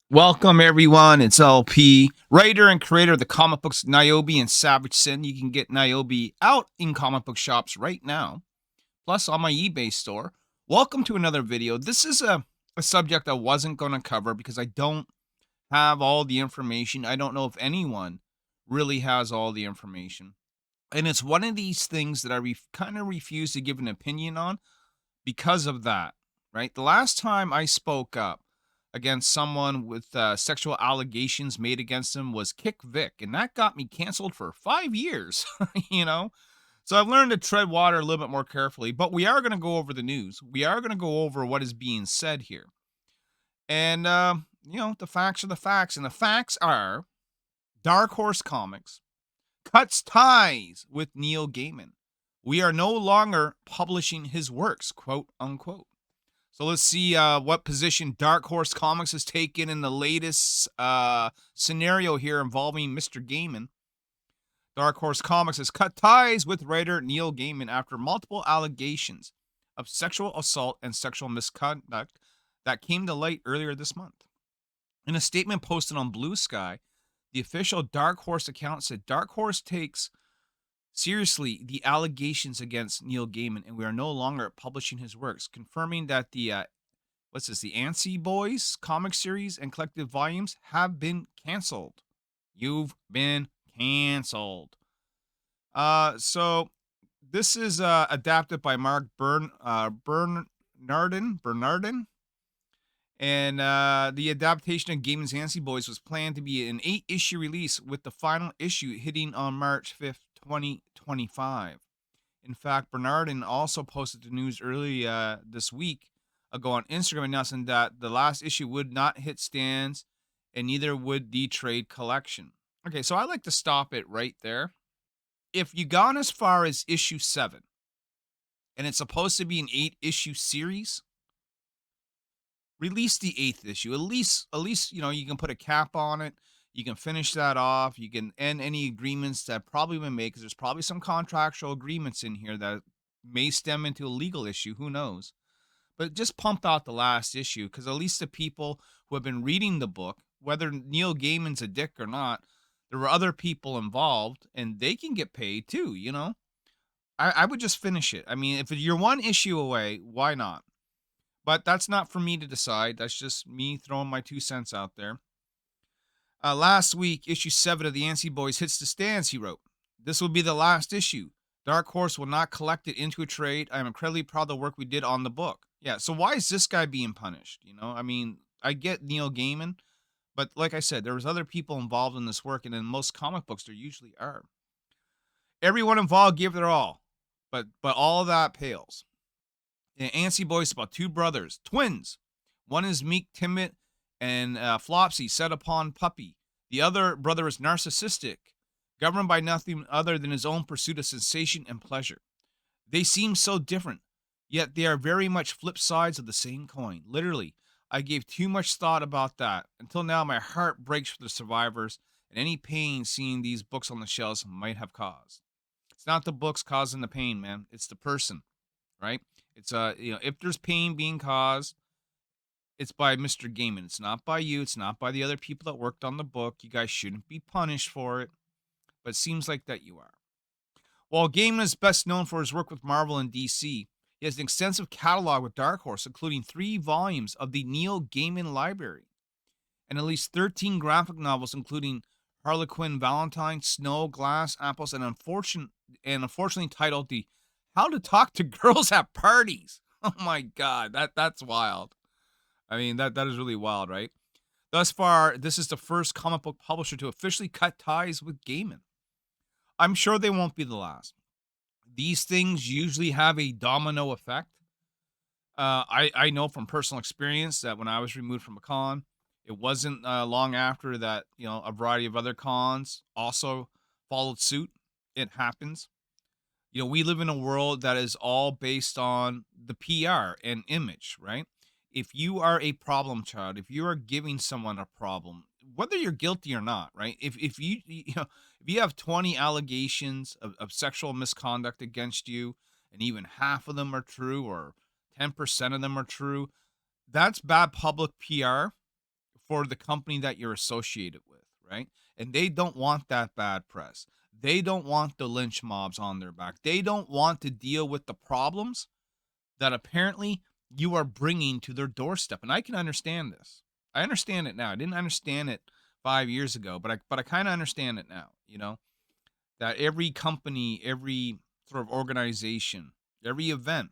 Welcome everyone. It's LP, writer and creator of the comic books Nyobi and Savage Sin. You can get Nyobi out in comic book shops right now, plus on my eBay store. Welcome to another video. This is a subject I wasn't going to cover because I don't have all the information. I don't know if anyone really has all the information. And it's one of these things that I kind of refuse to give an opinion on because of that, right? The last time I spoke up against someone with sexual allegations made against him was Kick Vic, and that got me canceled for 5 years, you know? So I've learned to tread water a little bit more carefully, but we are going to go over the news. We are going to go over what is being said here. And, the facts are the facts. And the facts are Dark Horse Comics cuts ties with Neil Gaiman. We are no longer publishing his works, quote unquote. So let's see what position Dark Horse Comics has taken in the latest scenario here involving Mr. Gaiman. Dark Horse Comics has cut ties with writer Neil Gaiman after multiple allegations of sexual assault and sexual misconduct that came to light earlier this month. In a statement posted on BlueSky, the official Dark Horse account said Dark Horse takes seriously the allegations against Neil Gaiman, and we are no longer publishing his works, confirming that the the Anansi Boys comic series and collective volumes have been canceled. You've been canceled. So this is adapted by Mark Bernardin, and the adaptation of Gaiman's Anansi Boys was planned to be an 8-issue release, with the final issue hitting on March 5th, 2025. In fact, Bernardin also posted the news early this week ago on Instagram, announcing that the last issue would not hit stands and neither would the trade collection. Okay, so I like to stop it right there. If you gone as far as issue 7 and it's supposed to be an 8-issue series, release the 8th issue. At least, you can put a cap on it. You can finish that off. You can end any agreements that probably been made, because there's probably some contractual agreements in here that may stem into a legal issue. Who knows? But just pump out the last issue, because at least the people who have been reading the book, whether Neil Gaiman's a dick or not, there were other people involved and they can get paid too. I would just finish it. I mean, if you're one issue away, why not? But that's not for me to decide. That's just me throwing my 2 cents out there. Last week, issue 7 of the Anansi Boys hits the stands, he wrote. This will be the last issue. Dark Horse will not collect it into a trade. I am incredibly proud of the work we did on the book. Yeah, so why is this guy being punished? I mean, I get Neil Gaiman, but like I said, there was other people involved in this work, and in most comic books, there usually are. Everyone involved gave their all, but all of that pales. The Anansi Boys about two brothers, twins. One is meek, timid, and Flopsy, set upon puppy. The other brother is narcissistic, governed by nothing other than his own pursuit of sensation and pleasure. They seem so different, yet they are very much flip sides of the same coin. Literally, I gave too much thought about that. Until now, my heart breaks for the survivors and any pain seeing these books on the shelves might have caused. It's not the books causing the pain, man. It's the person, right? It's if there's pain being caused, it's by Mr. Gaiman. It's not by you. It's not by the other people that worked on the book. You guys shouldn't be punished for it, but it seems like that you are. While Gaiman is best known for his work with Marvel and DC, he has an extensive catalog with Dark Horse, including 3 volumes of the Neil Gaiman library and at least 13 graphic novels, including Harlequin Valentine, Snow, Glass, Apples, and unfortunately titled the How to Talk to Girls at Parties. Oh my God, that's wild. I mean, that is really wild, right? Thus far, this is the first comic book publisher to officially cut ties with Gaiman. I'm sure they won't be the last. These things usually have a domino effect. I know from personal experience that when I was removed from a con, it wasn't long after that, a variety of other cons also followed suit. It happens. We live in a world that is all based on the PR and image, right? If you are a problem child, if you are giving someone a problem, whether you're guilty or not, right? If you have 20 allegations of sexual misconduct against you, and even half of them are true, or 10% of them are true, that's bad public PR for the company that you're associated with, right? And they don't want that bad press. They don't want the lynch mobs on their back. They don't want to deal with the problems that apparently you are bringing to their doorstep. And I can understand this. I understand it now. I didn't understand it 5 years ago, but I kind of understand it now, that every company, every sort of organization, every event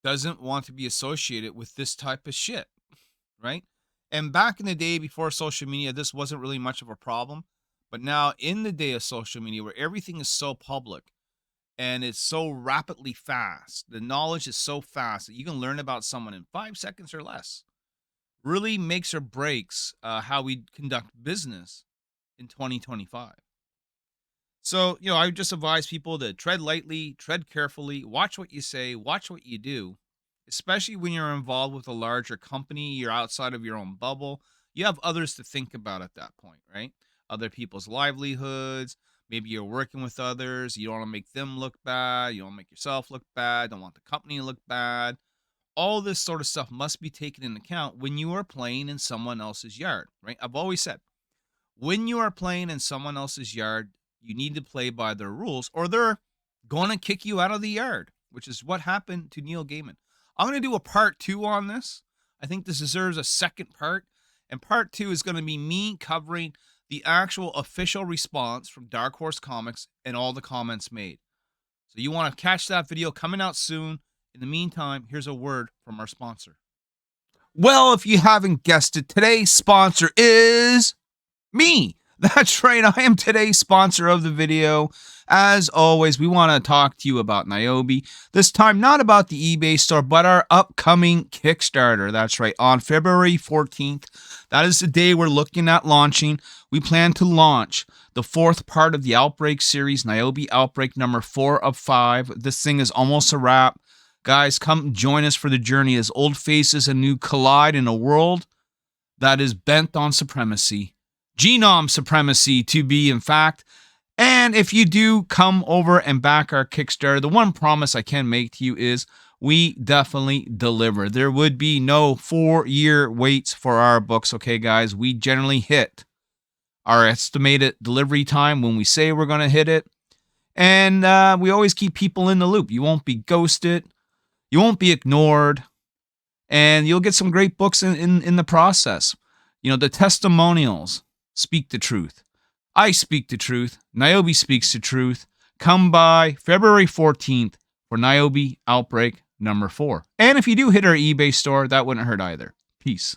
doesn't want to be associated with this type of shit, right? And back in the day before social media, this wasn't really much of a problem. But now in the day of social media where everything is so public and it's so rapidly fast, the knowledge is so fast that you can learn about someone in 5 seconds or less, really makes or breaks how we conduct business in 2025. So, I would just advise people to tread lightly, tread carefully, watch what you say, watch what you do, especially when you're involved with a larger company, you're outside of your own bubble. You have others to think about at that point, right? Other people's livelihoods. Maybe you're working with others. You don't want to make them look bad. You don't want to make yourself look bad. Don't want the company to look bad. All this sort of stuff must be taken into account when you are playing in someone else's yard, right? I've always said, when you are playing in someone else's yard, you need to play by their rules or they're going to kick you out of the yard, which is what happened to Neil Gaiman. I'm going to do a part 2 on this. I think this deserves a second part. And part 2 is going to be me covering the actual official response from Dark Horse Comics and all the comments made. So you want to catch that video coming out soon. In the meantime, here's a word from our sponsor. Well, if you haven't guessed it, today's sponsor is me. That's right. I am today's sponsor of the video. As always, we want to talk to you about Nyobi. This time, not about the eBay store, but our upcoming Kickstarter. That's right. On February 14th, that is the day we're looking at launching. We plan to launch the 4th part of the Outbreak series, Nyobi Outbreak number 4 of 5. This thing is almost a wrap. Guys, come join us for the journey as old faces and new collide in a world that is bent on supremacy. Genome supremacy, to be in fact. And if you do come over and back our Kickstarter, the one promise I can make to you is we definitely deliver. There would be no 4-year waits for our books, okay, guys? We generally hit our estimated delivery time when we say we're going to hit it. And we always keep people in the loop. You won't be ghosted. You won't be ignored. And you'll get some great books in the process. The testimonials speak the truth. I speak the truth. Nyobi speaks the truth. Come by February 14th for Nyobi Outbreak number 4. And if you do hit our eBay store, that wouldn't hurt either. Peace.